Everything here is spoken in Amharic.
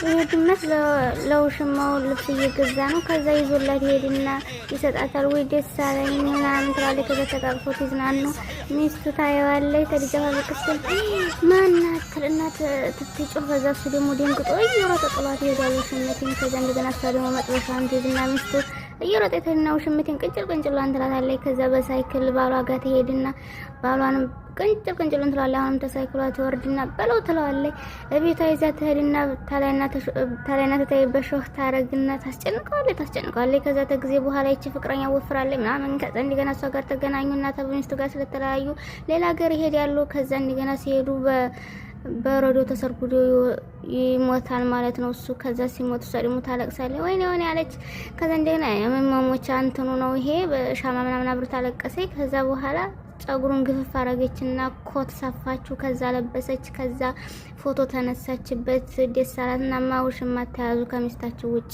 ይሄ ድመት ለውሽማው ልብስ እየገዛ ነው። ከዛ ይዞላት ይሄድና ይሰጣታል። ወይ ደስ አለኝ ምናምን ትላለች። ከዛ ተቃቅፎት ይዝናኑ። ሚስቱ ታየዋለች። ተዲጃባ በቅስል ማናት ትልና ትጮህ። ከዛ እሱ ደግሞ ደንግጦ እየሮጠ ጥሏት ይሄዳል ውሽሚትን። ከዛ እንደገና እሷ ደግሞ መጥበሻን ትይዝና ሚስቱ እየሮጠች እና ውሽሚትን ቅንጭሏን ትላታለች። ከዛ በሳይክል ባሏ ጋር ትሄድና ባሏንም ቅንጭሉን ትላለች። አሁንም ተሳይክሏ ትወርድና በለው ትለዋለች። እቤቷ ይዛ ትሄድና ታላይና ተታይበት ሾህ ታረግና ታስጨንቀዋለች። ከዛ ተጊዜ በኋላ ይቺ ፍቅረኛ ወፍራለች ምናምን። ከዛ እንደገና እሷ ጋር ተገናኙና ተበሚስቱ ጋር ስለተለያዩ ሌላ ሀገር ይሄዳሉ። ከዛ እንደገና ሲሄዱ በረዶ ተሰርጉዶ ይሞታል ማለት ነው እሱ። ከዛ ሲሞት እሷ ደግሞ ታለቅሳለች። ወይኔ ያለች። ከዛ እንደገና የመሞቻ እንትኑ ነው ይሄ በሻማ ምናምን አብሮ ታለቀሰች። ከዛ በኋላ ጸጉሩን ግፍፍ አረገችና ኮት ሰፋችሁ። ከዛ ለበሰች። ከዛ ፎቶ ተነሳችበት። ደስ አላትና ማውሽማ ተያዙ ከሚስታቸው ውጭ